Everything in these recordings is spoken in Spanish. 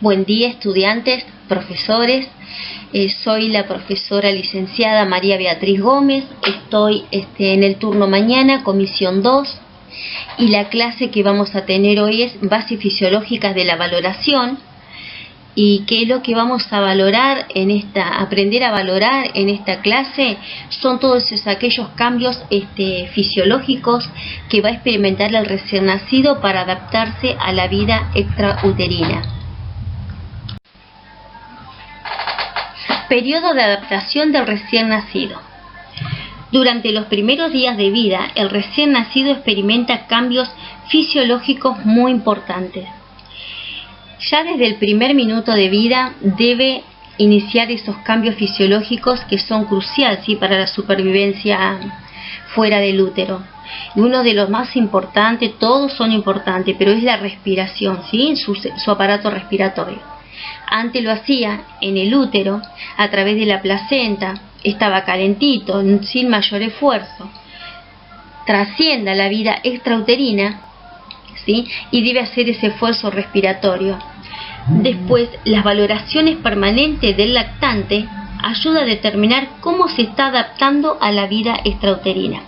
Buen día, estudiantes, profesores. Soy la profesora licenciada María Beatriz Gómez. Estoy en el turno mañana, comisión 2. Y la clase que vamos a tener hoy es Bases Fisiológicas de la Valoración. Y qué es lo que vamos a valorar aprender a valorar en esta clase son todos aquellos cambios fisiológicos que va a experimentar el recién nacido para adaptarse a la vida extrauterina. Periodo de adaptación del recién nacido. Durante los primeros días de vida, el recién nacido experimenta cambios fisiológicos muy importantes. Ya desde el primer minuto de vida debe iniciar esos cambios fisiológicos que son cruciales, ¿sí?, para la supervivencia fuera del útero. Y uno de los más importantes, todos son importantes, pero es la respiración, ¿sí?, su aparato respiratorio. Antes lo hacía en el útero, a través de la placenta, estaba calentito, sin mayor esfuerzo. Trasciende a la vida extrauterina, ¿sí?, y debe hacer ese esfuerzo respiratorio. Después, las valoraciones permanentes del lactante ayuda a determinar cómo se está adaptando a la vida extrauterina.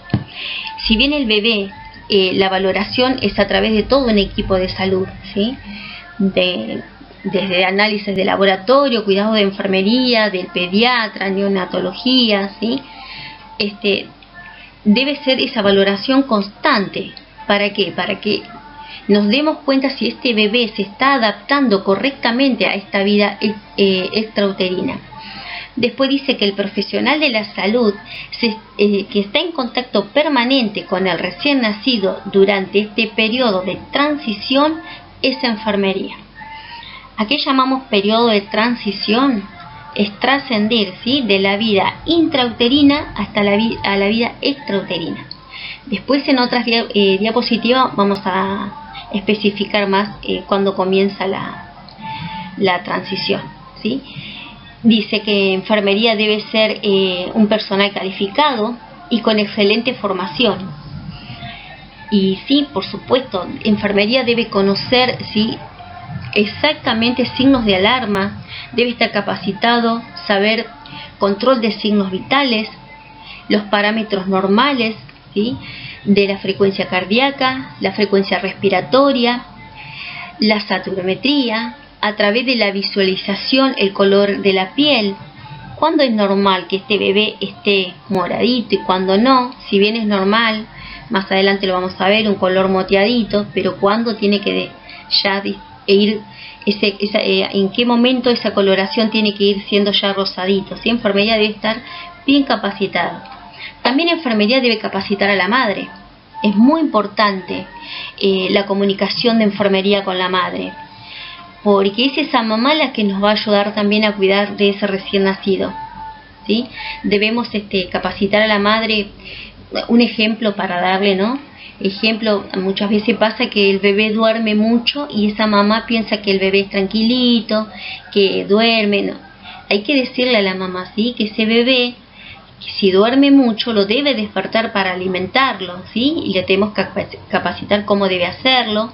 Si bien el bebé, la valoración es a través de todo un equipo de salud, ¿sí?, desde análisis de laboratorio, cuidado de enfermería, del pediatra, neonatología, ¿sí?, debe ser esa valoración constante. ¿Para qué? Para que nos demos cuenta si este bebé se está adaptando correctamente a esta vida extrauterina. Después dice que el profesional de la salud que está en contacto permanente con el recién nacido durante este periodo de transición es enfermería. ¿A qué llamamos periodo de transición? Es trascender, ¿sí?, de la vida intrauterina hasta a la vida extrauterina. Después en otras diapositivas vamos a especificar más cuando comienza la transición, ¿sí? Dice que enfermería debe ser un personal calificado y con excelente formación. Y sí, por supuesto, enfermería debe conocer, ¿sí?, exactamente signos de alarma, debe estar capacitado, saber control de signos vitales, los parámetros normales, ¿sí?, de la frecuencia cardíaca, la frecuencia respiratoria, la saturometría, a través de la visualización, el color de la piel, cuándo es normal que este bebé esté moradito y cuándo no. Si bien es normal, más adelante lo vamos a ver, un color moteadito, pero cuándo tiene que ya ir, en qué momento esa coloración tiene que ir siendo ya rosadito, ¿sí? Enfermería debe estar bien capacitada. También enfermería debe capacitar a la madre. Es muy importante la comunicación de enfermería con la madre, porque es esa mamá la que nos va a ayudar también a cuidar de ese recién nacido, ¿sí? Debemos capacitar a la madre. Un ejemplo para darle, ¿no? Ejemplo, muchas veces pasa que el bebé duerme mucho y esa mamá piensa que el bebé es tranquilito, que duerme, ¿no? Hay que decirle a la mamá, ¿sí?, que ese bebé, que si duerme mucho, lo debe despertar para alimentarlo, ¿sí?, y le tenemos que capacitar cómo debe hacerlo,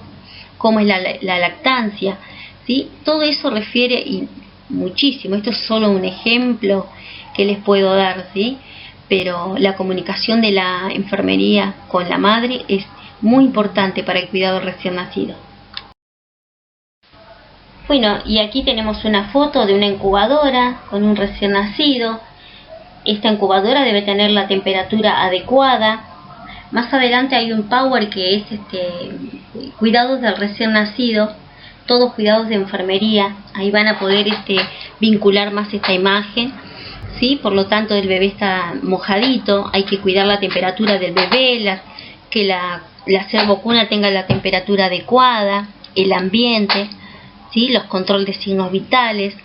cómo es la lactancia, ¿sí? Todo eso refiere y muchísimo. Esto es solo un ejemplo que les puedo dar, ¿sí? Pero la comunicación de la enfermería con la madre es muy importante para el cuidado del recién nacido. Bueno, y aquí tenemos una foto de una incubadora con un recién nacido. Esta incubadora debe tener la temperatura adecuada. Más adelante hay un power que es cuidados del recién nacido, todos cuidados de enfermería. Ahí van a poder vincular más esta imagen, ¿sí? Por lo tanto, el bebé está mojadito, hay que cuidar la temperatura del bebé, que la servocuna tenga la temperatura adecuada, el ambiente, ¿sí?, los controles de signos vitales.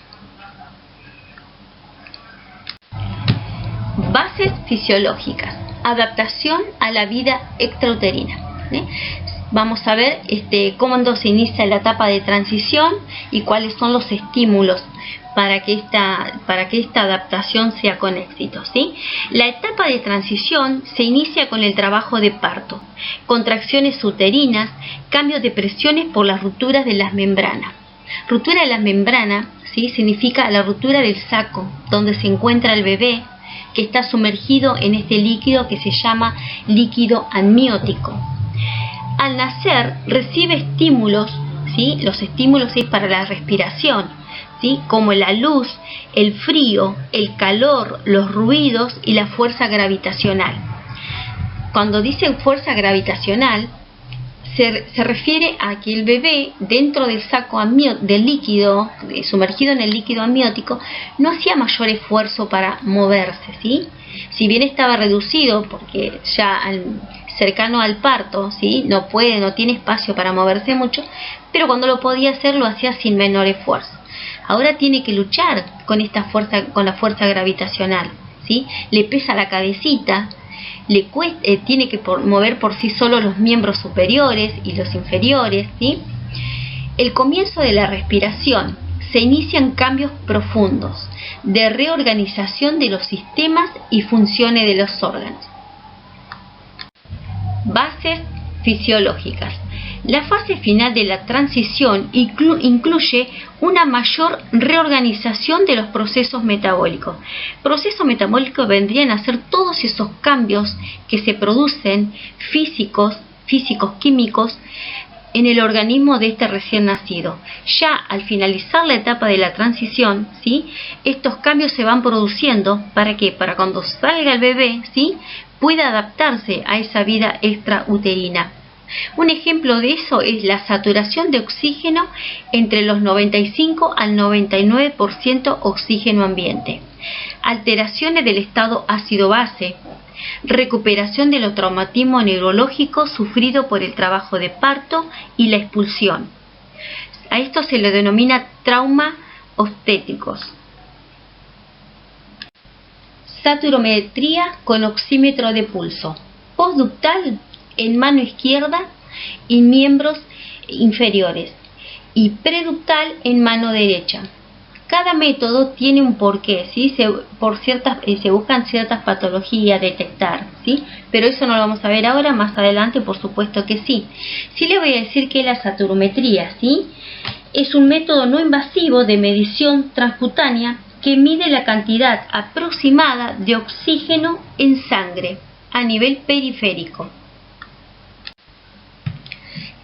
Bases fisiológicas. Adaptación a la vida extrauterina, ¿sí? Vamos a ver cómo se inicia la etapa de transición y cuáles son los estímulos para que esta adaptación sea con éxito, ¿sí? La etapa de transición se inicia con el trabajo de parto, contracciones uterinas, cambios de presiones por las rupturas de las membranas. Ruptura de la membrana, ¿sí? Significa la ruptura del saco donde se encuentra el bebé, que está sumergido en este líquido que se llama líquido amniótico. Al nacer recibe estímulos, ¿sí? Los estímulos es para la respiración, ¿sí? Como la luz, el frío, el calor, los ruidos y la fuerza gravitacional. Cuando dicen fuerza gravitacional, se refiere a que el bebé, dentro del saco del líquido, sumergido en el líquido amniótico, no hacía mayor esfuerzo para moverse, ¿sí? Si bien estaba reducido, porque ya cercano al parto, ¿sí? No tiene espacio para moverse mucho, pero cuando lo podía hacer, lo hacía sin menor esfuerzo. Ahora tiene que luchar con la fuerza gravitacional, ¿sí? Le pesa la cabecita, tiene que mover por sí solo los miembros superiores y los inferiores, ¿sí? El comienzo de la respiración se inician cambios profundos de reorganización de los sistemas y funciones de los órganos. Bases fisiológicas. La fase final de la transición incluye una mayor reorganización de los procesos metabólicos. Procesos metabólicos vendrían a ser todos esos cambios que se producen físicos, químicos, en el organismo de este recién nacido. Ya al finalizar la etapa de la transición, ¿sí? Estos cambios se van produciendo, ¿para qué? Para cuando salga el bebé, ¿sí? Pueda adaptarse a esa vida extrauterina. Un ejemplo de eso es la saturación de oxígeno entre los 95 al 99% oxígeno ambiente, alteraciones del estado ácido-base, recuperación de los traumatismos neurológicos sufridos por el trabajo de parto y la expulsión. A esto se le denomina trauma obstétricos. Saturometría con oxímetro de pulso. Postductal en mano izquierda y miembros inferiores, y preductal en mano derecha. Cada método tiene un porqué, ¿sí? Se buscan ciertas patologías a detectar, ¿sí? Pero eso no lo vamos a ver ahora, más adelante por supuesto que sí. Sí le voy a decir que la saturometría, ¿sí? Es un método no invasivo de medición transcutánea que mide la cantidad aproximada de oxígeno en sangre a nivel periférico.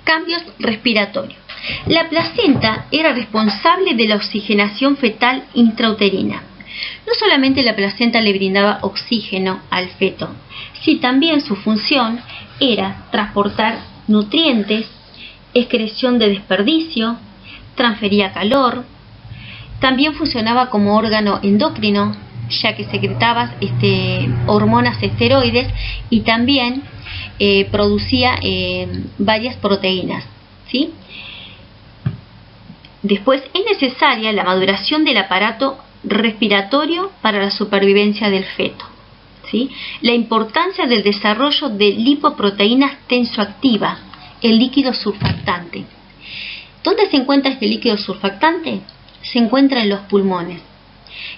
Cambios respiratorios. La placenta era responsable de la oxigenación fetal intrauterina. No solamente la placenta le brindaba oxígeno al feto, sino también su función era transportar nutrientes, excreción de desperdicio, transfería calor, también funcionaba como órgano endocrino, ya que secretaba hormonas esteroides y también producía varias proteínas, ¿sí? Después es necesaria la maduración del aparato respiratorio para la supervivencia del feto, ¿sí? La importancia del desarrollo de lipoproteínas tensoactivas, el líquido surfactante. ¿Dónde se encuentra este líquido surfactante? Se encuentra en los pulmones.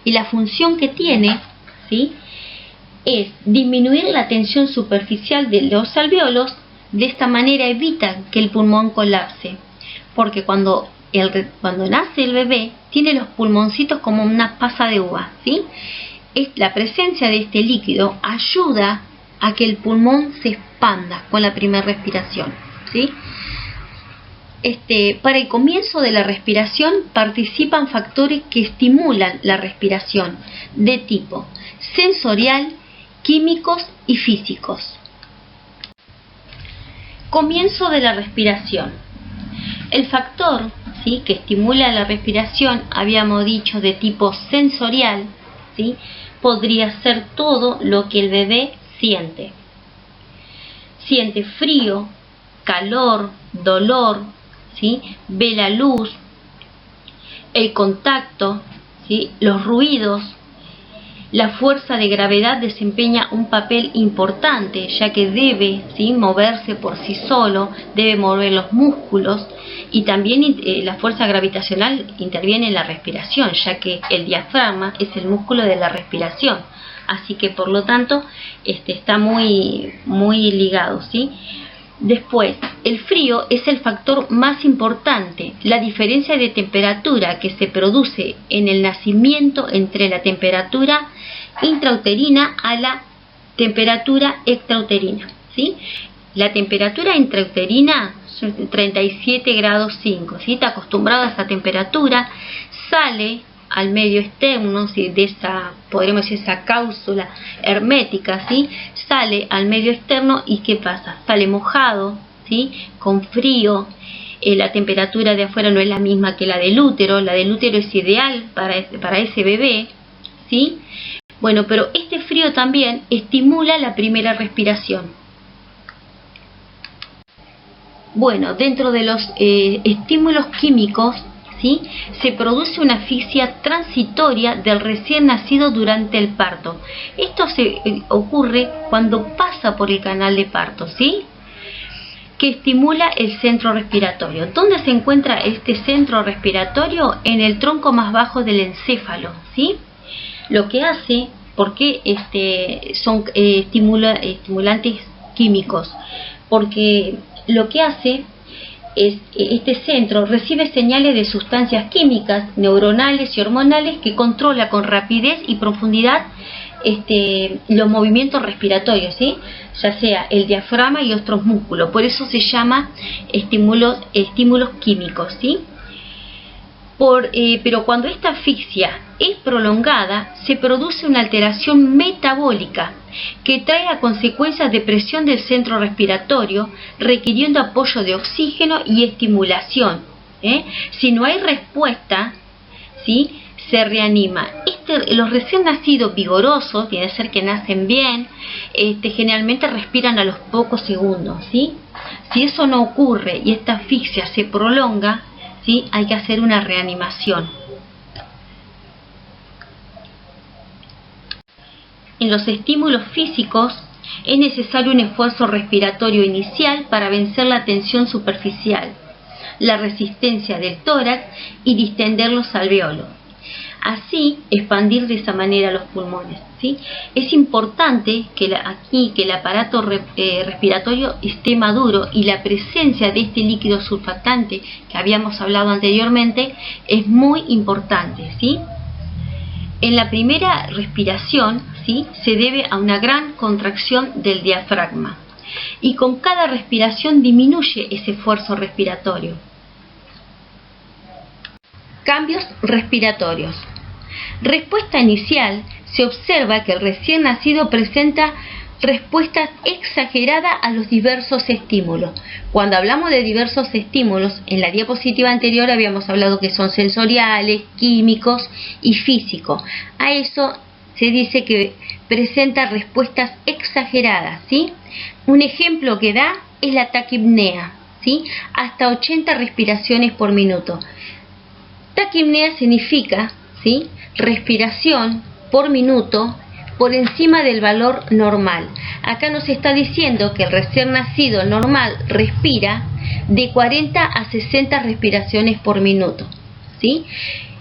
Y la función que tiene, ¿sí?, es disminuir la tensión superficial de los alvéolos. De esta manera evita que el pulmón colapse, porque cuando nace el bebé tiene los pulmoncitos como una pasa de uva, ¿sí? La presencia de este líquido ayuda a que el pulmón se expanda con la primera respiración, ¿sí? Para el comienzo de la respiración participan factores que estimulan la respiración de tipo sensorial, químicos y físicos. Comienzo de la respiración. El factor, ¿sí?, que estimula la respiración, habíamos dicho, de tipo sensorial, ¿sí?, podría ser todo lo que el bebé siente. Siente frío, calor, dolor, ¿sí?, ve la luz, el contacto, ¿sí?, los ruidos. La fuerza de gravedad desempeña un papel importante, ya que debe, ¿sí?, moverse por sí solo, debe mover los músculos, y también la fuerza gravitacional interviene en la respiración, ya que el diafragma es el músculo de la respiración. Así que por lo tanto está muy ligado, ¿sí? Después, el frío es el factor más importante. La diferencia de temperatura que se produce en el nacimiento entre la temperatura intrauterina a la temperatura extrauterina, ¿sí? La temperatura intrauterina son 37 grados 5, ¿sí? Está acostumbrado a esa temperatura, sale al medio externo, ¿sí? De esa, podríamos decir, esa cápsula hermética, ¿sí? Sale al medio externo y ¿qué pasa? Sale mojado, ¿sí? Con frío. La temperatura de afuera no es la misma que la del útero es ideal para ese bebé, ¿sí? Bueno, pero este frío también estimula la primera respiración. Bueno, dentro de los estímulos químicos, ¿sí? Se produce una asfixia transitoria del recién nacido durante el parto. Esto ocurre cuando pasa por el canal de parto, ¿sí? Que estimula el centro respiratorio. ¿Dónde se encuentra este centro respiratorio? En el tronco más bajo del encéfalo, ¿sí? Lo que hace, porque son estimulantes químicos, porque lo que hace es, este centro recibe señales de sustancias químicas, neuronales y hormonales que controla con rapidez y profundidad los movimientos respiratorios, ¿sí? Ya sea el diafragma y otros músculos. Por eso se llama estímulos químicos, ¿sí? Pero cuando esta asfixia es prolongada, se produce una alteración metabólica que trae a consecuencias de presión del centro respiratorio, requiriendo apoyo de oxígeno y estimulación. Si no hay respuesta, ¿sí? Se reanima. Los recién nacidos vigorosos, tiene que ser que nacen bien, generalmente respiran a los pocos segundos, ¿sí? Si eso no ocurre y esta asfixia se prolonga, ¿sí? Hay que hacer una reanimación. En los estímulos físicos es necesario un esfuerzo respiratorio inicial para vencer la tensión superficial, la resistencia del tórax y distender los alvéolos. Así, expandir de esa manera los pulmones, ¿sí? Es importante que el aparato respiratorio esté maduro y la presencia de este líquido surfactante que habíamos hablado anteriormente es muy importante, ¿sí? En la primera respiración, ¿sí? Se debe a una gran contracción del diafragma y con cada respiración disminuye ese esfuerzo respiratorio. Cambios respiratorios. Respuesta inicial. Se observa que el recién nacido presenta respuestas exageradas a los diversos estímulos. Cuando hablamos de diversos estímulos, en la diapositiva anterior habíamos hablado que son sensoriales, químicos y físicos. A eso se dice que presenta respuestas exageradas, ¿sí? Un ejemplo que da es la taquipnea, ¿sí? Hasta 80 respiraciones por minuto. Taquipnea significa, ¿sí? Respiración por minuto por encima del valor normal. Acá nos está diciendo que el recién nacido normal respira de 40 a 60 respiraciones por minuto, ¿sí?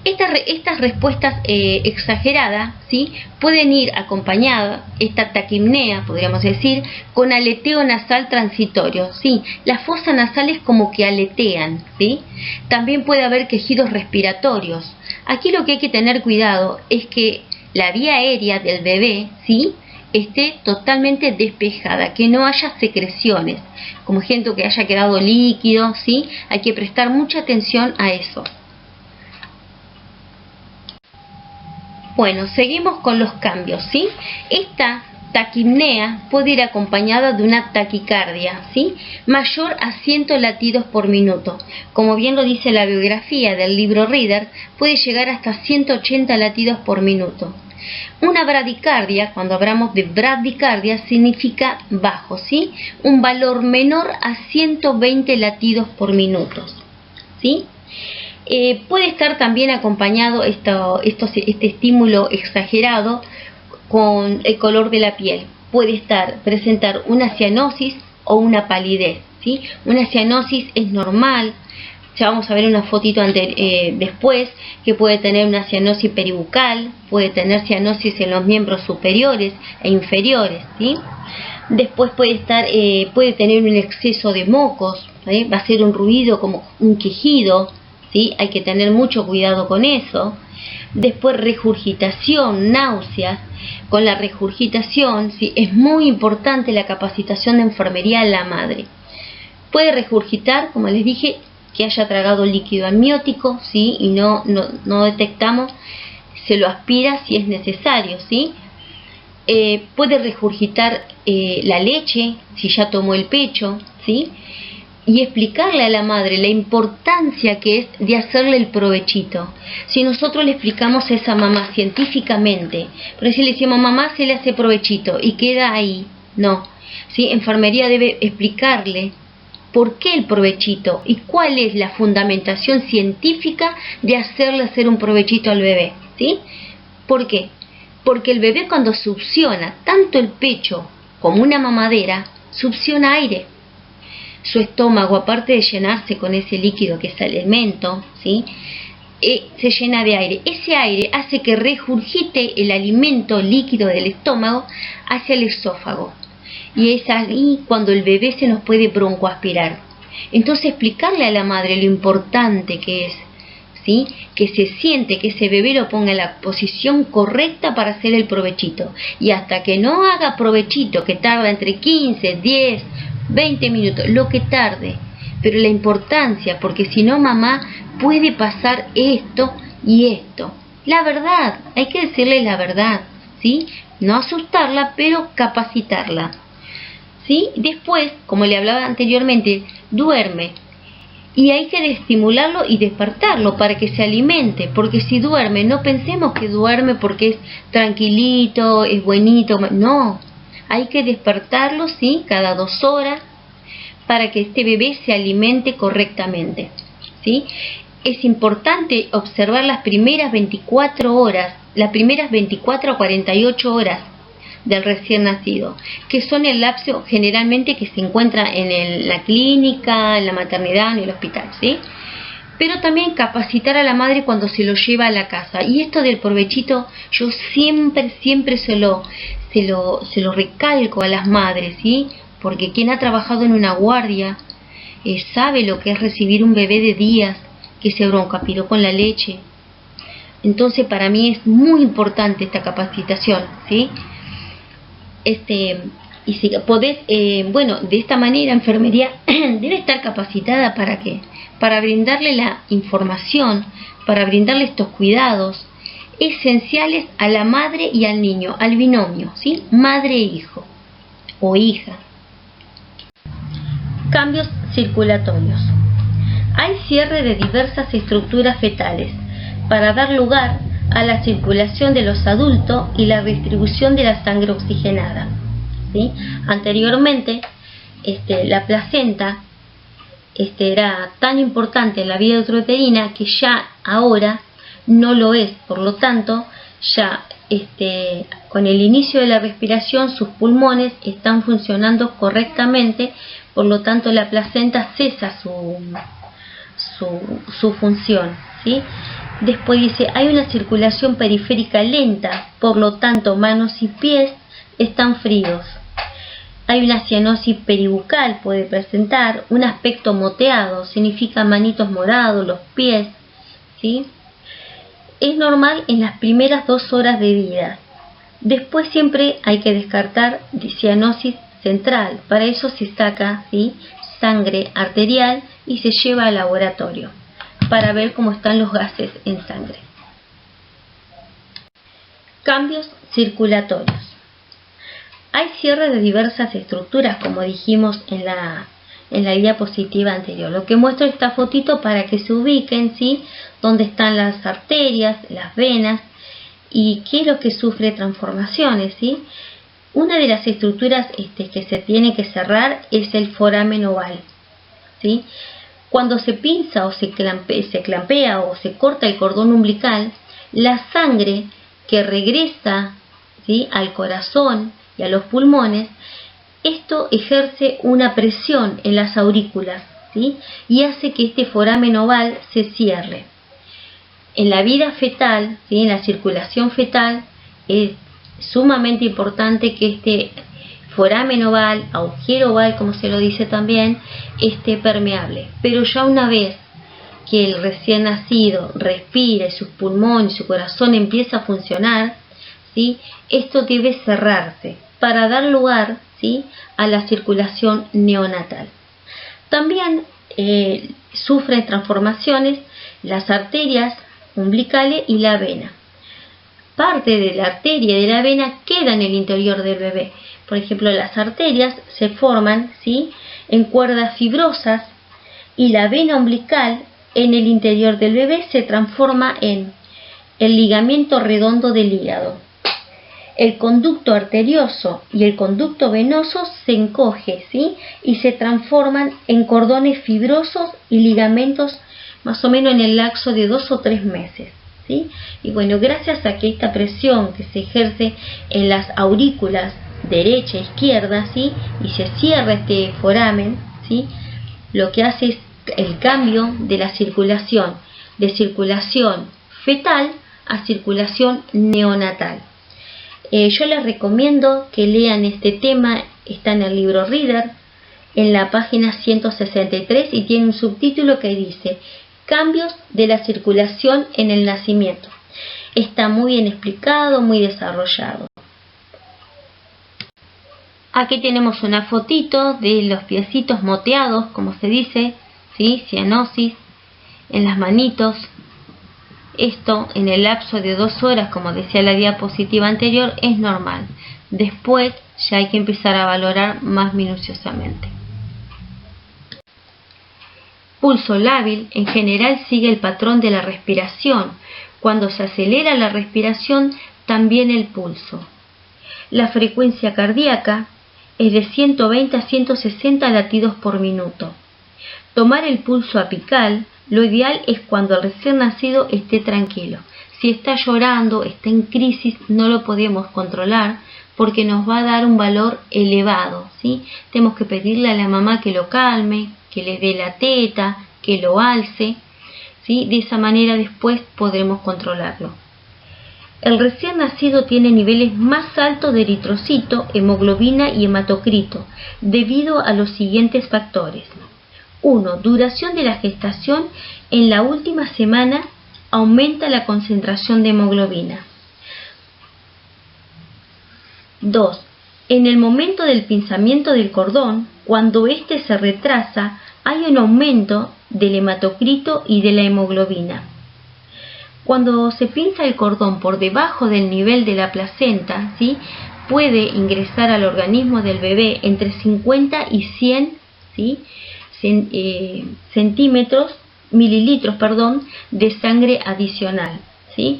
Estas respuestas exageradas, ¿sí? Pueden ir acompañadas, esta taquipnea, podríamos decir, con aleteo nasal transitorio, ¿sí? Las fosas nasales como que aletean, ¿sí? También puede haber quejidos respiratorios. Aquí lo que hay que tener cuidado es que la vía aérea del bebé, ¿sí? Esté totalmente despejada, que no haya secreciones, como ejemplo que haya quedado líquido, ¿sí? Hay que prestar mucha atención a eso. Bueno, seguimos con los cambios, ¿sí? Esta taquipnea puede ir acompañada de una taquicardia, ¿sí? Mayor a 100 latidos por minuto. Como bien lo dice la biografía del libro Reader, puede llegar hasta 180 latidos por minuto. Una bradicardia, cuando hablamos de bradicardia, significa bajo, ¿sí? Un valor menor a 120 latidos por minuto, ¿sí? Puede estar también acompañado este estímulo exagerado con el color de la piel. Puede presentar una cianosis o una palidez, ¿sí? Una cianosis es normal. Ya vamos a ver una fotito después, que puede tener una cianosis peribucal, puede tener cianosis en los miembros superiores e inferiores, ¿sí? Después puede tener un exceso de mocos, Va a ser un ruido como un quejido, ¿sí? Hay que tener mucho cuidado con eso. Después regurgitación, náuseas. Con la regurgitación, ¿sí? Es muy importante la capacitación de enfermería a la madre. Puede regurgitar, como les dije, que haya tragado líquido amniótico, ¿sí? Y no detectamos, se lo aspira si es necesario, ¿sí? Puede regurgitar la leche, si ya tomó el pecho, ¿sí? Y explicarle a la madre la importancia que es de hacerle el provechito. Si nosotros le explicamos a esa mamá científicamente, pero si le decimos mamá se le hace provechito y queda ahí, no, ¿sí? Enfermería debe explicarle por qué el provechito y cuál es la fundamentación científica de hacerle hacer un provechito al bebé, ¿sí? ¿Por qué? Porque el bebé cuando succiona tanto el pecho como una mamadera, succiona aire. Su estómago, aparte de llenarse con ese líquido que es alimento, ¿sí? Se llena de aire. Ese aire hace que regurgite el alimento líquido del estómago hacia el esófago. Y es ahí cuando el bebé se nos puede broncoaspirar. Entonces explicarle a la madre lo importante que es, ¿sí? Que se siente, que ese bebé lo ponga en la posición correcta para hacer el provechito. Y hasta que no haga provechito, que tarda entre 15, 10, 20 minutos, lo que tarde, pero la importancia, porque si no mamá puede pasar esto y esto. La verdad, hay que decirle la verdad, ¿sí? No asustarla, pero capacitarla, ¿sí? Después, como le hablaba anteriormente, duerme. Y hay que estimularlo y despertarlo para que se alimente, porque si duerme, no pensemos que duerme porque es tranquilito, es buenito, no. Hay que despertarlo, ¿sí? Cada 2 horas para que este bebé se alimente correctamente, ¿sí? Es importante observar las primeras 24 horas, las primeras 24 a 48 horas del recién nacido, que son el lapso generalmente que se encuentra en la clínica, en la maternidad, en el hospital, ¿sí? Pero también capacitar a la madre cuando se lo lleva a la casa. Y esto del provechito, yo siempre se lo recalco a las madres, ¿sí? Porque quien ha trabajado en una guardia sabe lo que es recibir un bebé de días que se broncoaspiró con la leche. Entonces para mí es muy importante esta capacitación, ¿sí? Y si podés, bueno, de esta manera enfermería debe estar capacitada para qué, para brindarle la información, para brindarle estos cuidados esenciales a la madre y al niño, al binomio, ¿sí? Madre e hijo o hija. Cambios circulatorios. Hay cierre de diversas estructuras fetales para dar lugar a la circulación de los adultos y la distribución de la sangre oxigenada, ¿sí? Anteriormente, la placenta era tan importante en la vida intrauterina que ya ahora no lo es. Por lo tanto, ya con el inicio de la respiración sus pulmones están funcionando correctamente, por lo tanto la placenta cesa su función, ¿sí? Después dice, hay una circulación periférica lenta, por lo tanto manos y pies están fríos. Hay una cianosis peribucal, puede presentar un aspecto moteado, significa manitos morados, los pies, ¿sí? Es normal en las primeras 2 horas de vida. Después siempre hay que descartar cianosis central. Para eso se saca, ¿sí?, sangre arterial y se lleva al laboratorio para ver cómo están los gases en sangre. Cambios circulatorios. Hay cierre de diversas estructuras, como dijimos en la diapositiva anterior. Lo que muestro esta fotito para que se ubiquen, ¿sí?, dónde están las arterias, las venas y qué es lo que sufre transformaciones, ¿sí? Una de las estructuras que se tiene que cerrar es el foramen oval, ¿sí? Cuando se pinza o se clampea o se corta el cordón umbilical, la sangre que regresa, ¿sí?, al corazón y a los pulmones, esto ejerce una presión en las aurículas, ¿sí?, y hace que este foramen oval se cierre. En la vida fetal, ¿sí?, en la circulación fetal, es sumamente importante que este foramen oval, agujero oval, como se lo dice también, esté permeable. Pero ya una vez que el recién nacido respira y sus pulmones, su corazón empieza a funcionar, ¿sí?, esto debe cerrarse para dar lugar, ¿sí?, a la circulación neonatal. También sufren transformaciones las arterias umbilicales y la vena. Parte de la arteria y de la vena queda en el interior del bebé. Por ejemplo, las arterias se forman, ¿sí?, en cuerdas fibrosas, y la vena umbilical en el interior del bebé se transforma en el ligamento redondo del hígado. El conducto arterioso y el conducto venoso se encoge, ¿sí?, y se transforman en cordones fibrosos y ligamentos más o menos en el lapso de 2 o 3 meses. ¿Sí? Y bueno, gracias a que esta presión que se ejerce en las aurículas derecha e izquierda, ¿sí?, y se cierra este foramen, ¿sí?, lo que hace es el cambio de la circulación, de circulación fetal a circulación neonatal. Yo les recomiendo que lean este tema, está en el libro Reader, en la página 163, y tiene un subtítulo que dice Cambios de la circulación en el nacimiento. Está muy bien explicado, muy desarrollado. Aquí tenemos una fotito de los piecitos moteados, como se dice, ¿sí?, cianosis, en las manitos. Esto en el lapso de 2 horas, como decía la diapositiva anterior, es normal. Después ya hay que empezar a valorar más minuciosamente. Pulso lábil en general sigue el patrón de la respiración. Cuando se acelera la respiración, también el pulso. La frecuencia cardíaca es de 120 a 160 latidos por minuto. Tomar el pulso apical, lo ideal es cuando el recién nacido esté tranquilo. Si está llorando, está en crisis, no lo podemos controlar porque nos va a dar un valor elevado, ¿sí? Tenemos que pedirle a la mamá que lo calme, que le dé la teta, que lo alce, ¿sí? De esa manera después podremos controlarlo. El recién nacido tiene niveles más altos de eritrocito, hemoglobina y hematocrito, debido a los siguientes factores. 1. Duración de la gestación. En la última semana aumenta la concentración de hemoglobina. 2. En el momento del pinzamiento del cordón, cuando éste se retrasa, hay un aumento del hematocrito y de la hemoglobina. Cuando se pinza el cordón por debajo del nivel de la placenta, ¿sí?, puede ingresar al organismo del bebé entre 50 y 100, ¿sí?, mililitros de sangre adicional, ¿sí?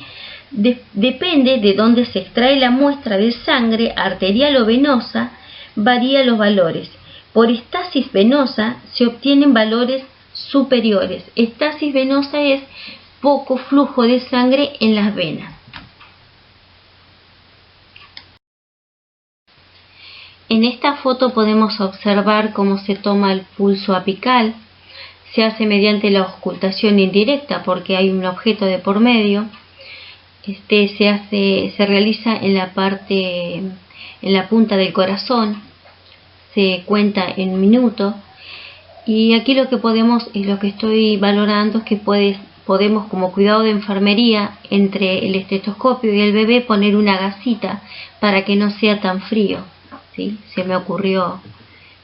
Depende de dónde se extrae la muestra de sangre, arterial o venosa, varía los valores. Por estasis venosa se obtienen valores superiores. Estasis venosa es poco flujo de sangre en las venas. En esta foto podemos observar cómo se toma el pulso apical. Se hace mediante la auscultación indirecta porque hay un objeto de por medio. Se realiza en la punta del corazón. Se cuenta en minutos. Y aquí lo que estoy valorando es que podemos, como cuidado de enfermería, entre el estetoscopio y el bebé poner una gasita para que no sea tan frío, ¿sí? Se me ocurrió,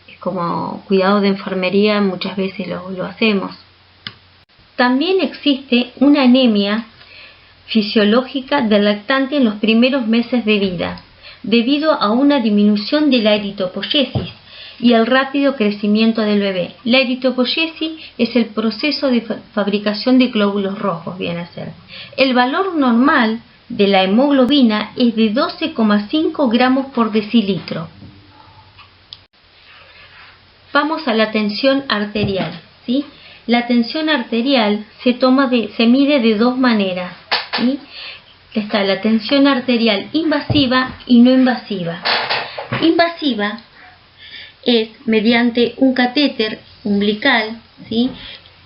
es como cuidado de enfermería, muchas veces lo hacemos. También existe una anemia fisiológica del lactante en los primeros meses de vida, debido a una disminución de la eritropoyesis y el rápido crecimiento del bebé. La eritropoyesis es el proceso de fabricación de glóbulos rojos, viene a ser. El valor normal de la hemoglobina es de 12,5 gramos por decilitro. Vamos a la tensión arterial, ¿sí? La tensión arterial se mide de 2 maneras, ¿sí? Está la tensión arterial invasiva y no invasiva. Invasiva es mediante un catéter umbilical, ¿sí?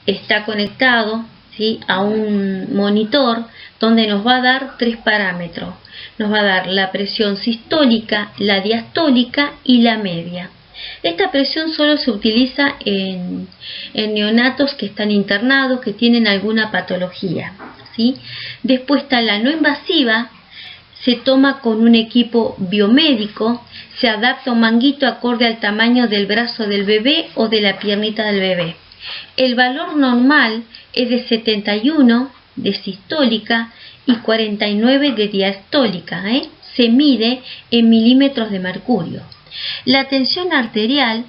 Está conectado ¿sí?, a un monitor donde nos va a dar 3 parámetros. Nos va a dar la presión sistólica, la diastólica y la media. Esta presión solo se utiliza en neonatos que están internados, que tienen alguna patología, ¿sí? Después está la no invasiva, se toma con un equipo biomédico, se adapta un manguito acorde al tamaño del brazo del bebé o de la piernita del bebé. El valor normal es de 71 de sistólica y 49 de diastólica, Se mide en milímetros de mercurio. La tensión arterial,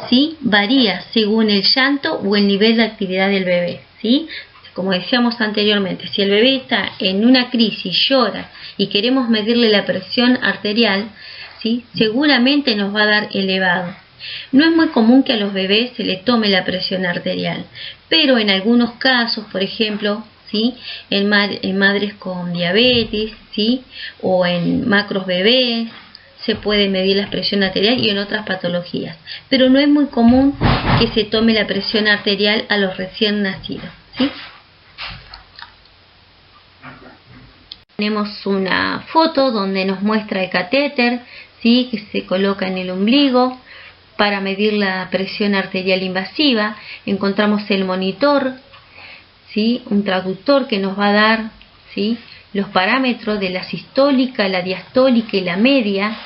¿sí?, varía según el llanto o el nivel de actividad del bebé, ¿sí? Como decíamos anteriormente, si el bebé está en una crisis, llora y queremos medirle la presión arterial, ¿sí?, seguramente nos va a dar elevado. No es muy común que a los bebés se les tome la presión arterial, pero en algunos casos, por ejemplo, ¿sí?, en madres con diabetes, ¿sí?, o en macros bebés, se puede medir la presión arterial y en otras patologías. Pero no es muy común que se tome la presión arterial a los recién nacidos, ¿sí? Tenemos una foto donde nos muestra el catéter, ¿sí?, que se coloca en el ombligo para medir la presión arterial invasiva. Encontramos el monitor, ¿sí?, un traductor que nos va a dar, ¿sí?, los parámetros de la sistólica, la diastólica y la media.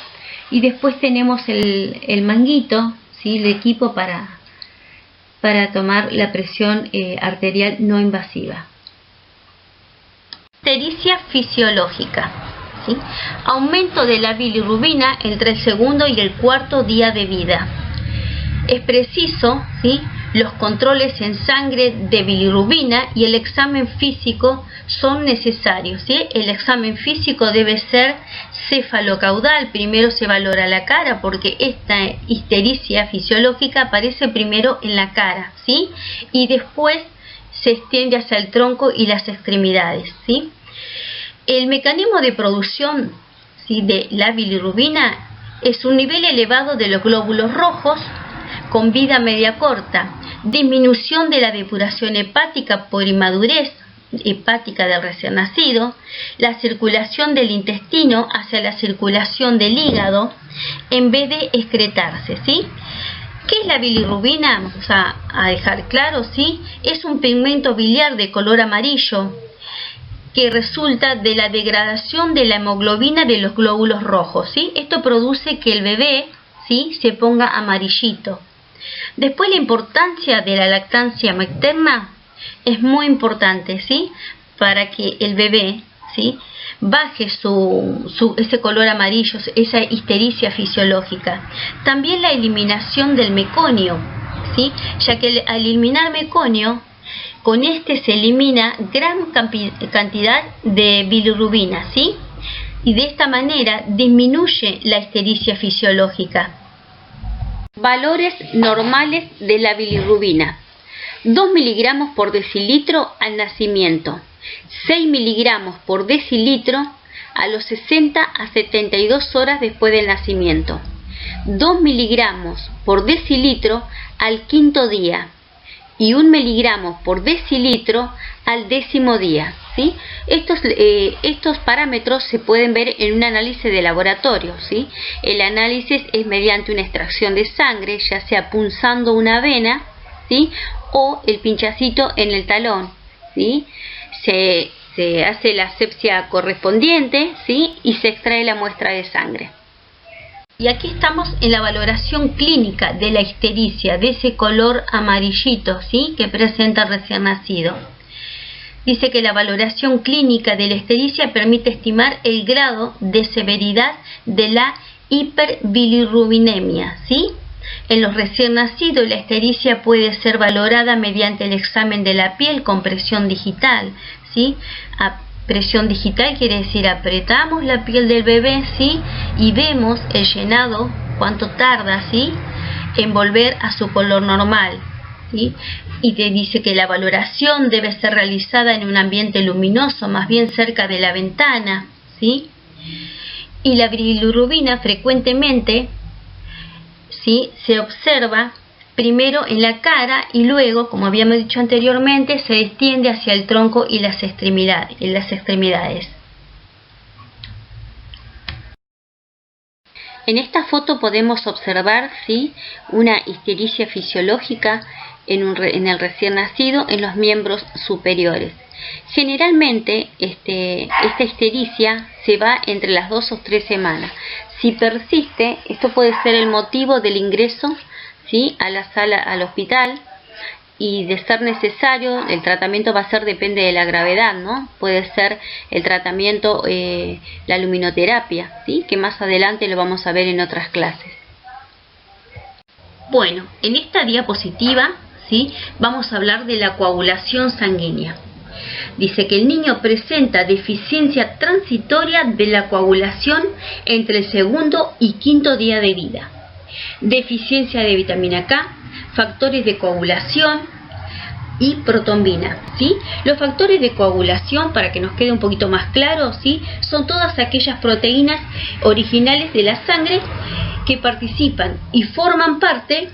Y después tenemos el manguito, ¿sí?, el equipo para tomar la presión arterial no invasiva. Ictericia fisiológica, ¿sí? Aumento de la bilirrubina entre el segundo y el cuarto día de vida. Es preciso, ¿sí?, los controles en sangre de bilirrubina y el examen físico son necesarios, ¿sí? El examen físico debe ser cefalocaudal. Primero se valora la cara porque esta ictericia fisiológica aparece primero en la cara, ¿sí?, y después se extiende hacia el tronco y las extremidades, ¿sí? El mecanismo de producción, ¿sí?, de la bilirrubina es un nivel elevado de los glóbulos rojos con vida media corta, disminución de la depuración hepática por inmadurez hepática del recién nacido, la circulación del intestino hacia la circulación del hígado en vez de excretarse, ¿sí? ¿Qué es la bilirrubina? Vamos a dejar claro, ¿sí? Es un pigmento biliar de color amarillo que resulta de la degradación de la hemoglobina de los glóbulos rojos, ¿sí? Esto produce que el bebé, ¿sí?, se ponga amarillito. Después, la importancia de la lactancia materna es muy importante, ¿sí?, para que el bebé, ¿sí?, baje ese color amarillo, esa ictericia fisiológica. También la eliminación del meconio, ¿sí?, ya que al eliminar meconio, con este se elimina gran cantidad de bilirrubina, ¿sí?, y de esta manera disminuye la ictericia fisiológica. Valores normales de la bilirrubina: 2 miligramos por decilitro al nacimiento, 6 miligramos por decilitro a los 60 a 72 horas después del nacimiento, 2 miligramos por decilitro al quinto día y 1 miligramo por decilitro al 10º día, ¿sí? Estos parámetros se pueden ver en un análisis de laboratorio, ¿sí? El análisis es mediante una extracción de sangre, ya sea punzando una vena, ¿sí?, o el pinchacito en el talón, ¿sí? Se hace la asepsia correspondiente, ¿sí?, y se extrae la muestra de sangre. Y aquí estamos en la valoración clínica de la ictericia, de ese color amarillito, ¿sí?, que presenta el recién nacido. Dice que la valoración clínica de la ictericia permite estimar el grado de severidad de la hiperbilirrubinemia, ¿sí? En los recién nacidos, la ictericia puede ser valorada mediante el examen de la piel con presión digital, ¿sí? Presión digital quiere decir apretamos la piel del bebé, ¿sí?, y vemos el llenado, cuánto tarda, ¿sí?, en volver a su color normal, ¿sí? Y te dice que la valoración debe ser realizada en un ambiente luminoso, más bien cerca de la ventana, ¿sí? Y la bilirrubina frecuentemente, ¿sí?, se observa primero en la cara y luego, como habíamos dicho anteriormente, se extiende hacia el tronco y las extremidades. En esta foto podemos observar, ¿sí?, una ictericia fisiológica en el recién nacido en los miembros superiores. Generalmente esta ictericia se va entre las 2 o 3 semanas. Si persiste, esto puede ser el motivo del ingreso, ¿sí?, a la sala, al hospital, y de ser necesario, el tratamiento va a ser, depende de la gravedad, ¿no? Puede ser el tratamiento, la luminoterapia, ¿sí?, que más adelante lo vamos a ver en otras clases. Bueno, en esta diapositiva, ¿sí?, vamos a hablar de la coagulación sanguínea. Dice que el niño presenta deficiencia transitoria de la coagulación entre el segundo y quinto día de vida. Deficiencia de vitamina K, factores de coagulación y protombina, ¿sí? Los factores de coagulación, para que nos quede un poquito más claro, ¿sí?, son todas aquellas proteínas originales de la sangre que participan y forman parte,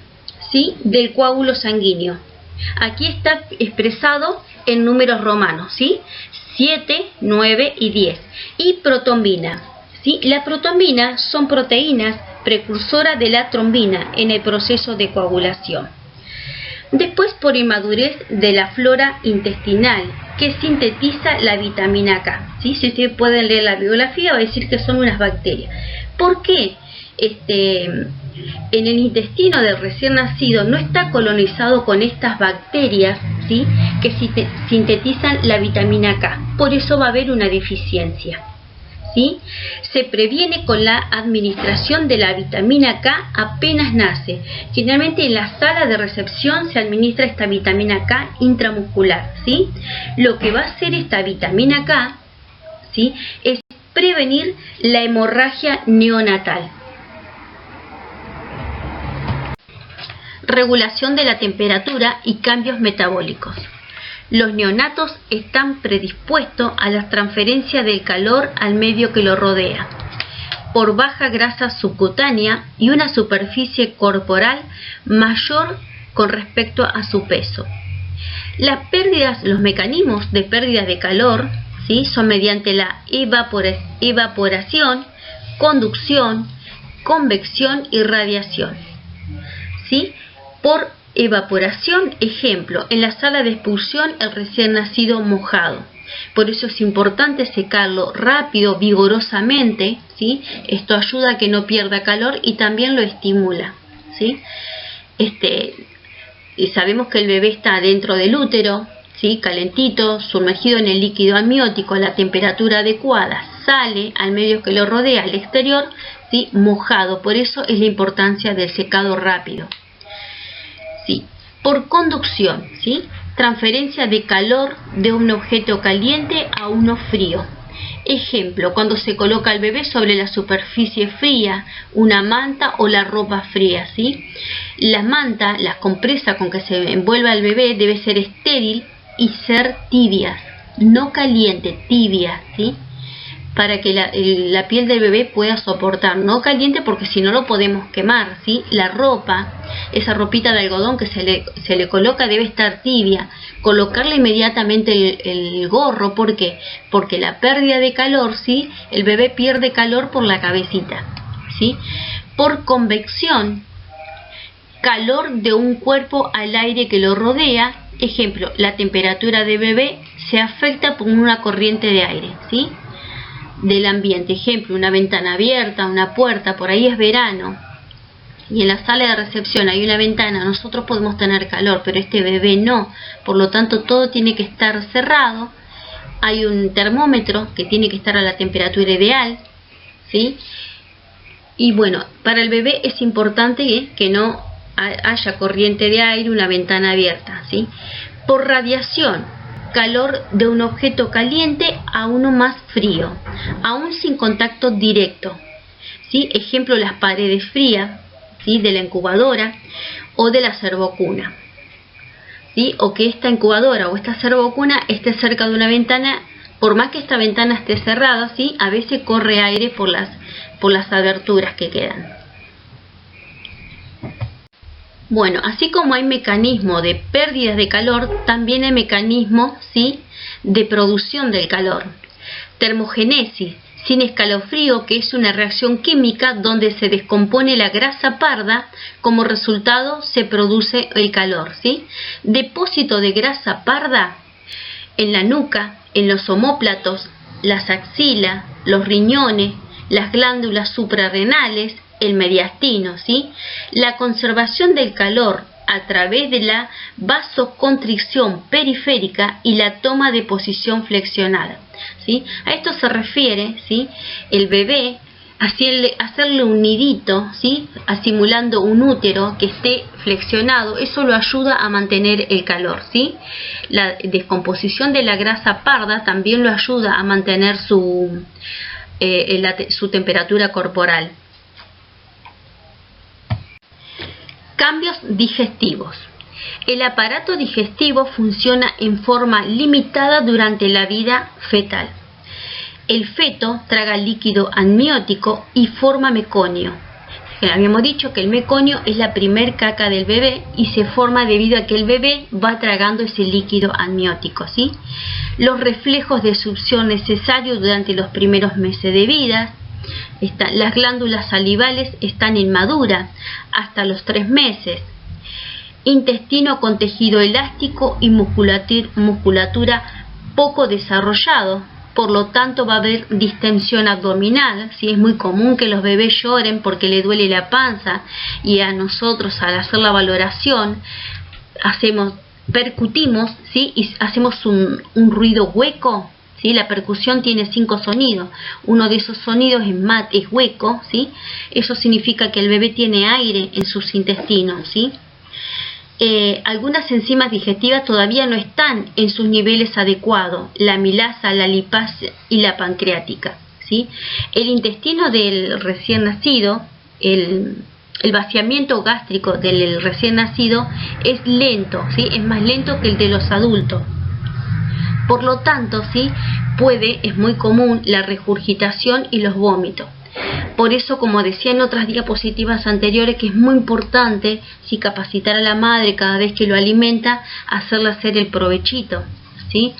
¿sí?, del coágulo sanguíneo. Aquí está expresado en números romanos, ¿sí?, 7, 9 y 10. Y protombina, ¿sí? La protombina son proteínas precursoras de la trombina en el proceso de coagulación. Después, por inmadurez de la flora intestinal, que sintetiza la vitamina K, ¿sí? Si ustedes pueden leer la bibliografía, va a decir que son unas bacterias. ¿Por qué? En el intestino del recién nacido no está colonizado con estas bacterias, ¿sí?, que sintetizan la vitamina K. Por eso va a haber una deficiencia, ¿sí? Se previene con la administración de la vitamina K apenas nace. Generalmente en la sala de recepción se administra esta vitamina K intramuscular, ¿sí? Lo que va a hacer esta vitamina K, ¿sí?, es prevenir la hemorragia neonatal. Regulación de la temperatura y cambios metabólicos. Los neonatos están predispuestos a la transferencia del calor al medio que lo rodea, por baja grasa subcutánea y una superficie corporal mayor con respecto a su peso. Los mecanismos de pérdida de calor, ¿sí?, son mediante la evaporación, conducción, convección y radiación, ¿sí? Por evaporación, ejemplo, en la sala de expulsión el recién nacido mojado. Por eso es importante secarlo rápido, vigorosamente, ¿sí? Esto ayuda a que no pierda calor y también lo estimula, ¿sí? Sabemos que el bebé está dentro del útero, ¿sí?, calentito, sumergido en el líquido amniótico a la temperatura adecuada, sale al medio que lo rodea, al exterior, ¿sí?, mojado. Por eso es la importancia del secado rápido. Sí. Por conducción, ¿sí?, transferencia de calor de un objeto caliente a uno frío. Ejemplo, cuando se coloca al bebé sobre la superficie fría, una manta o la ropa fría, ¿sí? La manta, la compresa con que se envuelva el bebé debe ser estéril y ser tibias, no caliente, tibia, ¿sí?, para que la piel del bebé pueda soportar, no caliente porque si no lo podemos quemar, ¿sí? La ropa, esa ropita de algodón que se le coloca debe estar tibia. Colocarle inmediatamente el gorro, ¿por qué? Porque la pérdida de calor, ¿sí?, el bebé pierde calor por la cabecita, ¿sí? Por convección, calor de un cuerpo al aire que lo rodea. Ejemplo, la temperatura del bebé se afecta por una corriente de aire, ¿sí?, del ambiente. Ejemplo, una ventana abierta, una puerta, por ahí es verano y en la sala de recepción hay una ventana, nosotros podemos tener calor, pero este bebé no, por lo tanto todo tiene que estar cerrado. Hay un termómetro que tiene que estar a la temperatura ideal, ¿sí? Y bueno, para el bebé es importante que no haya corriente de aire, una ventana abierta, ¿sí? Por radiación, calor de un objeto caliente a uno más frío, aún sin contacto directo, ¿sí? Ejemplo, las paredes frías, ¿sí?, de la incubadora o de la servocuna, ¿sí? O que esta incubadora o esta servocuna esté cerca de una ventana, por más que esta ventana esté cerrada, ¿sí?, a veces corre aire por las aberturas que quedan. Bueno, así como hay mecanismo de pérdidas de calor, también hay mecanismo, ¿sí?, de producción del calor. Termogénesis, sin escalofrío, que es una reacción química donde se descompone la grasa parda, como resultado se produce el calor, ¿sí? Depósito de grasa parda en la nuca, en los omóplatos, las axilas, los riñones, las glándulas suprarrenales, el mediastino, ¿sí? La conservación del calor a través de la vasoconstricción periférica y la toma de posición flexionada, ¿sí? A esto se refiere, ¿sí?, el bebé, hacerle un nidito, ¿sí?, simulando un útero que esté flexionado. Eso lo ayuda a mantener el calor, ¿sí? La descomposición de la grasa parda también lo ayuda a mantener su temperatura corporal. Cambios digestivos. El aparato digestivo funciona en forma limitada durante la vida fetal. El feto traga líquido amniótico y forma meconio. Habíamos dicho que el meconio es la primer caca del bebé y se forma debido a que el bebé va tragando ese líquido amniótico, ¿sí? Los reflejos de succión necesarios durante los primeros meses de vida. Las glándulas salivales están inmaduras hasta los 3 meses. Intestino con tejido elástico y musculatura poco desarrollado. Por lo tanto va a haber distensión abdominal, ¿sí? Es muy común que los bebés lloren porque le duele la panza, y a nosotros al hacer la valoración percutimos, ¿sí?, y hacemos un ruido hueco, ¿sí? La percusión tiene 5 sonidos. Uno de esos sonidos es hueco, ¿sí? Eso significa que el bebé tiene aire en sus intestinos, ¿sí? Algunas enzimas digestivas todavía no están en sus niveles adecuados, la amilasa, la lipasa y la pancreática, ¿sí? El intestino del recién nacido, el vaciamiento gástrico del recién nacido es lento, ¿sí? Es más lento que el de los adultos. Por lo tanto, ¿sí?, es muy común la regurgitación y los vómitos. Por eso, como decía en otras diapositivas anteriores, que es muy importante, ¿sí?, capacitar a la madre cada vez que lo alimenta, hacerle hacer el provechito, ¿sí?,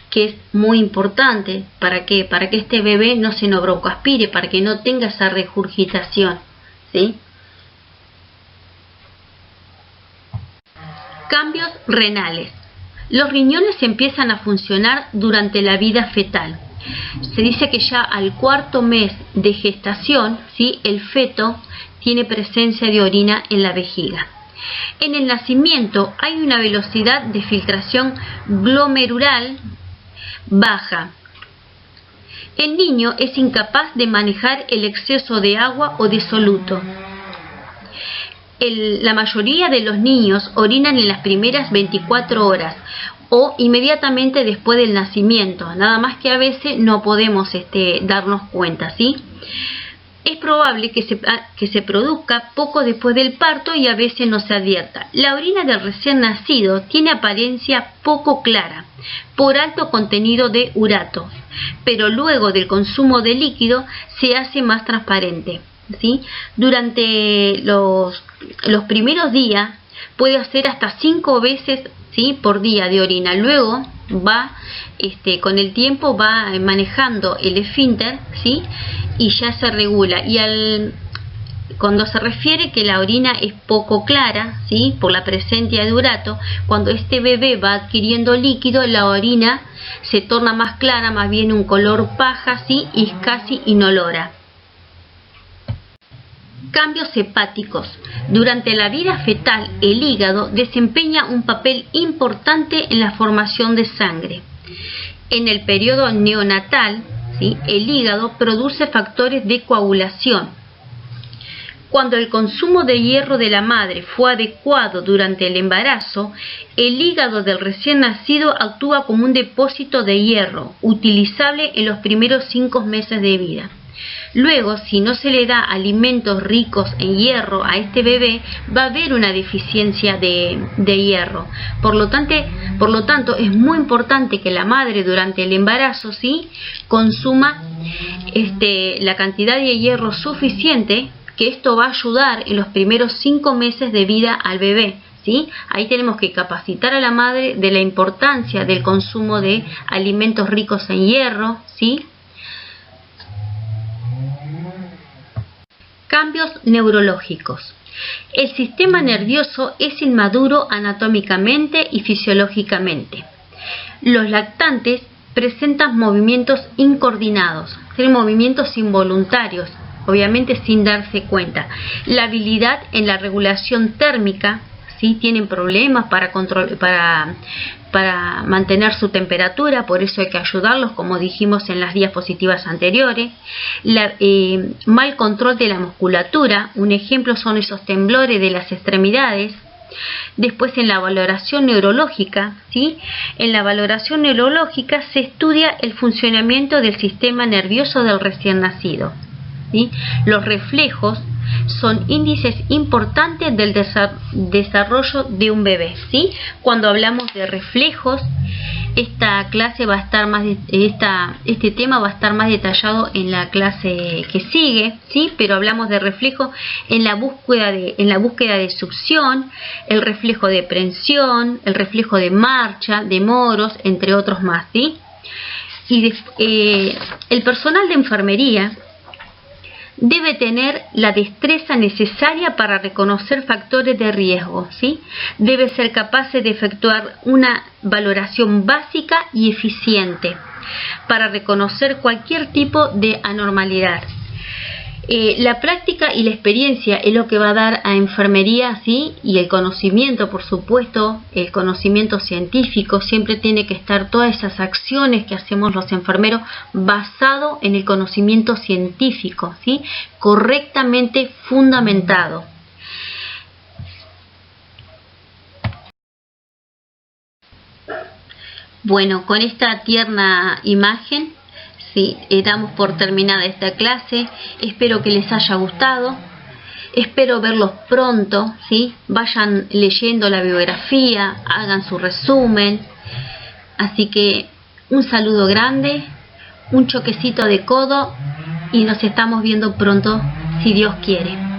que es muy importante. ¿Para qué? Para que este bebé no se nos broncoaspire, para que no tenga esa regurgitación, ¿sí? Cambios renales. Los riñones empiezan a funcionar durante la vida fetal. Se dice que ya al 4.º mes de gestación, ¿sí?, el feto tiene presencia de orina en la vejiga. En el nacimiento hay una velocidad de filtración glomerular baja. El niño es incapaz de manejar el exceso de agua o de soluto. La mayoría de los niños orinan en las primeras 24 horas o inmediatamente después del nacimiento, nada más que a veces no podemos darnos cuenta, ¿sí? Es probable que se produzca poco después del parto y a veces no se advierta. La orina del recién nacido tiene apariencia poco clara por alto contenido de urato, pero luego del consumo de líquido se hace más transparente, ¿sí? Durante los primeros días puede hacer hasta 5 veces, ¿sí?, por día de orina. Luego con el tiempo va manejando el esfínter, ¿sí?, y ya se regula. Y cuando se refiere que la orina es poco clara, ¿sí?, por la presencia de urato, cuando este bebé va adquiriendo líquido, la orina se torna más clara, más bien un color paja, ¿sí?, y es casi inolora. Cambios hepáticos. Durante la vida fetal, el hígado desempeña un papel importante en la formación de sangre. En el periodo neonatal, ¿sí?, el hígado produce factores de coagulación. Cuando el consumo de hierro de la madre fue adecuado durante el embarazo, el hígado del recién nacido actúa como un depósito de hierro, utilizable en los primeros 5 meses de vida. Luego, si no se le da alimentos ricos en hierro a este bebé, va a haber una deficiencia de hierro. Por lo tanto, es muy importante que la madre durante el embarazo, ¿sí?, consuma la cantidad de hierro suficiente que esto va a ayudar en los primeros 5 meses de vida al bebé, ¿sí? Ahí tenemos que capacitar a la madre de la importancia del consumo de alimentos ricos en hierro, ¿sí? Cambios neurológicos. El sistema nervioso es inmaduro anatómicamente y fisiológicamente. Los lactantes presentan movimientos incoordinados, movimientos involuntarios, obviamente sin darse cuenta. La habilidad en la regulación térmica, ¿sí? Tienen problemas para mantener su temperatura, por eso hay que ayudarlos, como dijimos en las diapositivas anteriores. Mal control de la musculatura, un ejemplo son esos temblores de las extremidades. Después, en la valoración neurológica, ¿sí? En la valoración neurológica se estudia el funcionamiento del sistema nervioso del recién nacido, ¿sí? Los reflejos son índices importantes del desarrollo de un bebé, ¿sí? Cuando hablamos de reflejos, esta clase va a estar más este tema va a estar más detallado en la clase que sigue, ¿sí? Pero hablamos de reflejo en la búsqueda de succión, el reflejo de prensión, el reflejo de marcha, de moros, entre otros más, ¿sí? Y el personal de enfermería debe tener la destreza necesaria para reconocer factores de riesgo, ¿sí? Debe ser capaz de efectuar una valoración básica y eficiente para reconocer cualquier tipo de anormalidad. La práctica y la experiencia es lo que va a dar a enfermería, ¿sí? Y el conocimiento, por supuesto, el conocimiento científico, siempre tiene que estar todas esas acciones que hacemos los enfermeros basado en el conocimiento científico, ¿sí? Correctamente fundamentado. Bueno, con esta tierna imagen, sí, damos por terminada esta clase. Espero que les haya gustado. Espero verlos pronto, ¿sí? Vayan leyendo la biografía, hagan su resumen. Así que un saludo grande, un choquecito de codo y nos estamos viendo pronto, si Dios quiere.